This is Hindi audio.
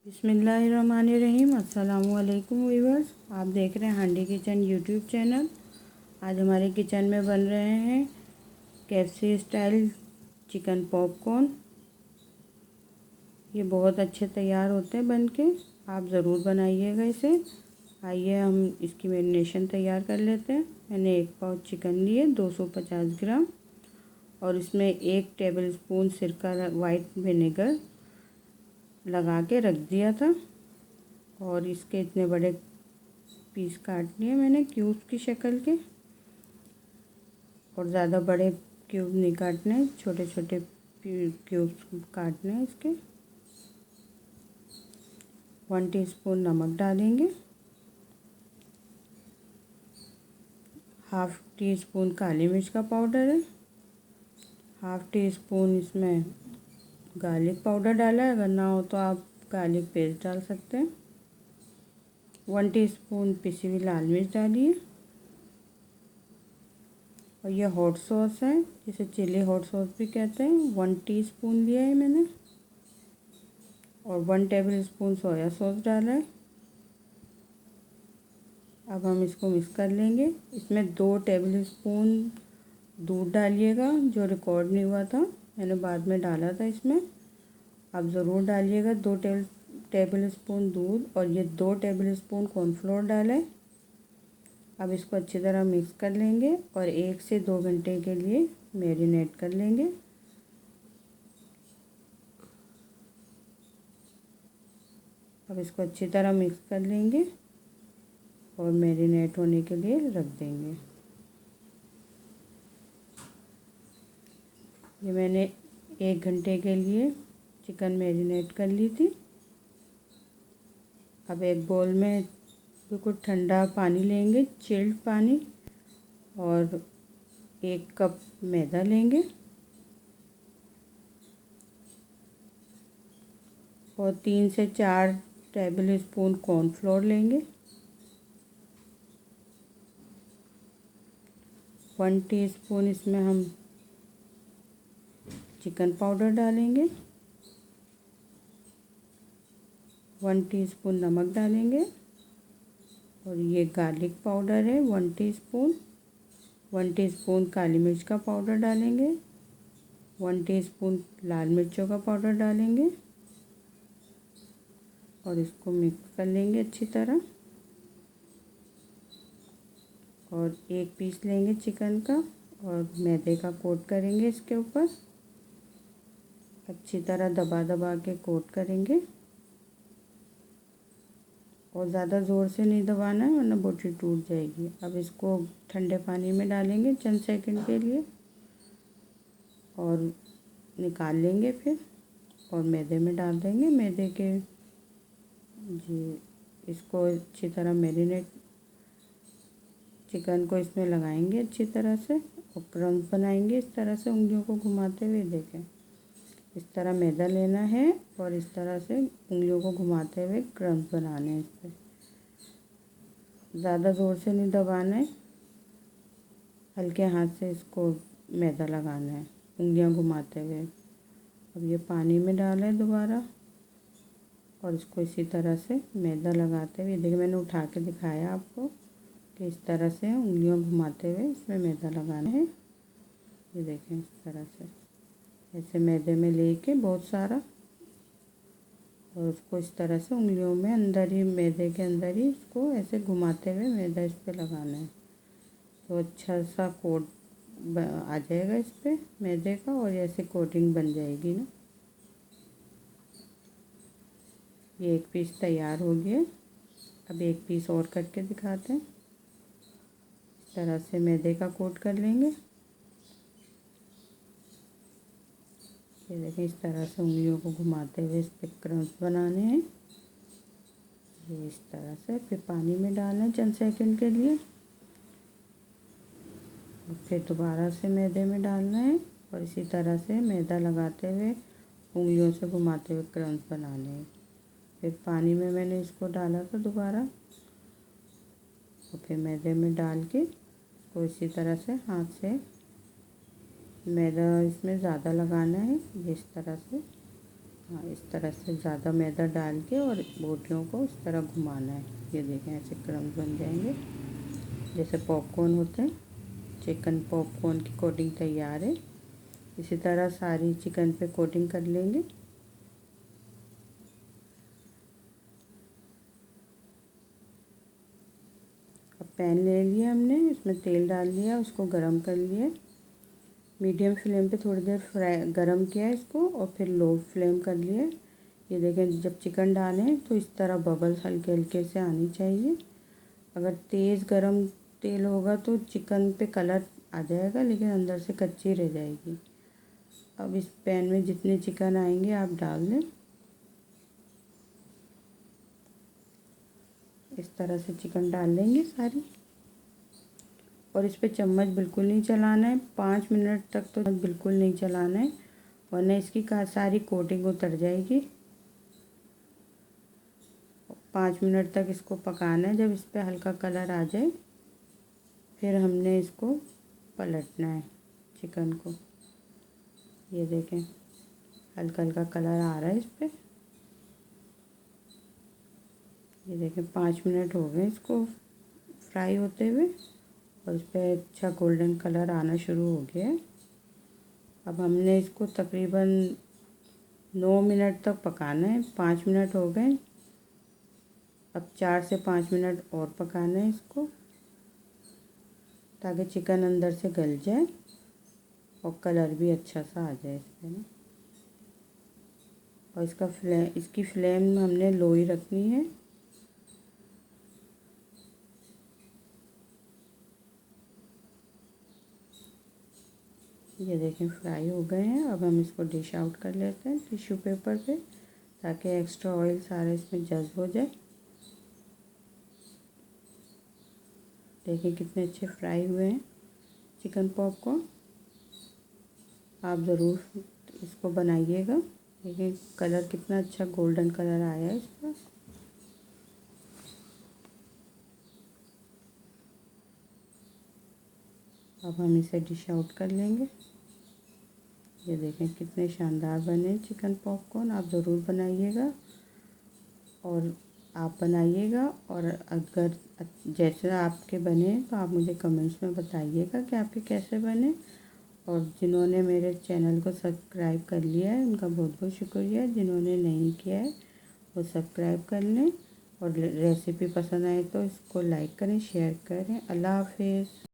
बिस्मिल्लाहिर्रहमानिर्रहीम। अस्सलामुअलैकुम व्यूअर्स, आप देख रहे हैं हांडी किचन यूट्यूब चैनल। आज हमारे किचन में बन रहे हैं KFC स्टाइल चिकन पॉपकॉर्न। ये बहुत अच्छे तैयार होते हैं बन के, आप ज़रूर बनाइएगा इसे। आइए हम इसकी मैरिनेशन तैयार कर लेते हैं। मैंने 1 पाव चिकन लिए 250 ग्राम, और इसमें 1 टेबलस्पून सिरका वाइट विनेगर लगा के रख दिया था। और इसके इतने बड़े पीस काट लिए मैंने क्यूब की शक्ल के, और ज़्यादा बड़े क्यूब नहीं काटने, छोटे छोटे क्यूब्स काटने हैं इसके। 1 टीस्पून नमक डालेंगे, हाफ़ टी स्पून काली मिर्च का पाउडर है, हाफ़ टी स्पून इसमें गार्लिक पाउडर डाला है, अगर ना हो तो आप गार्लिक पेस्ट डाल सकते हैं। 1 टीस्पून पिसी हुई लाल मिर्च डालिए। और ये हॉट सॉस है, जिसे चिली हॉट सॉस भी कहते हैं, 1 टीस्पून लिया है मैंने। और 1 टेबलस्पून सोया सॉस डाला है। अब हम इसको मिक्स कर लेंगे। इसमें 2 टेबलस्पून दूध डालिएगा, जो रिकॉर्ड नहीं हुआ था, मैंने बाद में डाला था इसमें। आप ज़रूर डालिएगा 2 टेबलस्पून दूध। और ये 2 टेबलस्पून कॉर्नफ्लोर डाला है। अब इसको अच्छी तरह मिक्स कर लेंगे और 1 से 2 घंटे के लिए मैरिनेट कर लेंगे। अब इसको अच्छी तरह मिक्स कर लेंगे और मैरिनेट होने के लिए रख देंगे। ये मैंने 1 घंटे के लिए चिकन मैरिनेट कर ली थी। अब एक बोल में बिल्कुल ठंडा पानी लेंगे, चिल्ड पानी, और 1 कप मैदा लेंगे और 3 से 4 टेबलस्पून कॉर्नफ्लोर लेंगे। 1 टीस्पून इसमें हम चिकन पाउडर डालेंगे, 1 टीस्पून नमक डालेंगे, और ये गार्लिक पाउडर है 1 टीस्पून। 1 टीस्पून काली मिर्च का पाउडर डालेंगे, 1 टीस्पून लाल मिर्चों का पाउडर डालेंगे, और इसको मिक्स कर लेंगे अच्छी तरह। और 1 पीस लेंगे चिकन का और मैदे का कोट करेंगे इसके ऊपर। अच्छी तरह दबा दबा के कोट करेंगे, और ज़्यादा ज़ोर से नहीं दबाना है, वरना बोटी टूट जाएगी। अब इसको ठंडे पानी में डालेंगे चंद सेकंड के लिए और निकाल लेंगे फिर, और मैदे में डाल देंगे। मैदे के जी इसको अच्छी तरह मैरिनेट, चिकन को इसमें लगाएंगे अच्छी तरह से और क्रम्स बनाएंगे इस तरह से, उंगलियों को घुमाते हुए। देखें, इस तरह मैदा लेना है और इस तरह से उंगलियों को घुमाते हुए क्रम्स बनाने हैं इस पर। ज़्यादा ज़ोर से नहीं दबाना है, हल्के हाथ से इसको मैदा लगाना है उंगलियां घुमाते हुए। अब ये पानी में डाला है दोबारा, और इसको इसी तरह से मैदा लगाते हुए, देखिए मैंने उठा के दिखाया आपको कि इस तरह से उंगलियां घुमाते हुए इसमें मैदा लगाना है। ये देखें, इस तरह से ऐसे मैदे में लेके बहुत सारा, और उसको इस तरह से उंगलियों में अंदर ही, मैदे के अंदर ही इसको ऐसे घुमाते हुए मैदा इस पर लगाना है। तो अच्छा सा कोट आ जाएगा इस पर मैदे का, और ऐसे कोटिंग बन जाएगी ना। ये 1 पीस तैयार हो गया। अब 1 पीस और करके दिखाते हैं। इस तरह से मैदे का कोट कर लेंगे। ये देखें, इस तरह से उंगलियों को घुमाते हुए इस पर क्रम्स बनाने हैं। ये इस तरह से फिर पानी में डालना है चंद सेकंड के लिए, और फिर दोबारा से मैदे में डालना है, और इसी तरह से मैदा लगाते हुए उंगलियों से घुमाते हुए क्रम्स बनाने हैं। फिर पानी में मैंने इसको डाला था दोबारा, और फिर मैदे में डाल के इसको इसी तरह से हाथ से, मैदा इसमें ज़्यादा लगाना है, ये इस तरह से हाँ, इस तरह से ज़्यादा मैदा डाल के और बोटियों को इस तरह घुमाना है। ये देखें ऐसे क्रम्स बन जाएंगे जैसे पॉपकॉर्न होते हैं। चिकन पॉपकॉर्न की कोटिंग तैयार है। इसी तरह सारी चिकन पे कोटिंग कर लेंगे। अब पैन ले लिया हमने, इसमें तेल डाल लिया, उसको गरम कर लिया। मीडियम फ्लेम पे थोड़ी देर फ्राई गरम किया इसको और फिर लो फ्लेम कर लिया। ये देखें जब चिकन डालें तो इस तरह बबल्स हल्के हल्के से आनी चाहिए। अगर तेज़ गरम तेल होगा तो चिकन पे कलर आ जाएगा लेकिन अंदर से कच्ची रह जाएगी। अब इस पैन में जितने चिकन आएंगे आप डाल दें। इस तरह से चिकन डाल लेंगे सारी और इस पे चम्मच बिल्कुल नहीं चलाना है। 5 मिनट तक तो बिल्कुल नहीं चलाना है वरना इसकी सारी कोटिंग उतर जाएगी। 5 मिनट तक इसको पकाना है। जब इस पे हल्का कलर आ जाए फिर हमने इसको पलटना है चिकन को। ये देखें हल्का हल्का कलर आ रहा है इस पे। ये देखें 5 मिनट हो गए इसको फ्राई होते हुए और इस पर अच्छा गोल्डन कलर आना शुरू हो गया है। अब हमने इसको तकरीबन 9 मिनट तक पकाना है। 5 मिनट हो गए, अब 4 से 5 मिनट और पकाना है इसको ताकि चिकन अंदर से गल जाए और कलर भी अच्छा सा आ जाए इसमें ना। और इसकी फ्लेम हमने लो ही रखनी है। ये देखें फ्राई हो गए हैं। अब हम इसको डिश आउट कर लेते हैं टिश्यू पेपर पे ताकि एक्स्ट्रा ऑयल सारा इसमें जज्ब हो जाए। देखें कितने अच्छे फ्राई हुए हैं चिकन पॉपकॉर्न। आप ज़रूर इसको बनाइएगा। देखिए कलर कितना अच्छा गोल्डन कलर आया है इसका। अब हम इसे डिश आउट कर लेंगे। ये देखें कितने शानदार बने चिकन पॉपकॉर्न। आप ज़रूर बनाइएगा और आप बनाइएगा और अगर जैसे आपके बने तो आप मुझे कमेंट्स में बताइएगा कि आपके कैसे बने। और जिन्होंने मेरे चैनल को सब्सक्राइब कर लिया है उनका बहुत बहुत शुक्रिया। जिन्होंने नहीं किया है वो सब्सक्राइब कर लें और रेसिपी पसंद आए तो इसको लाइक करें, शेयर करें। अल्लाह हाफिज़।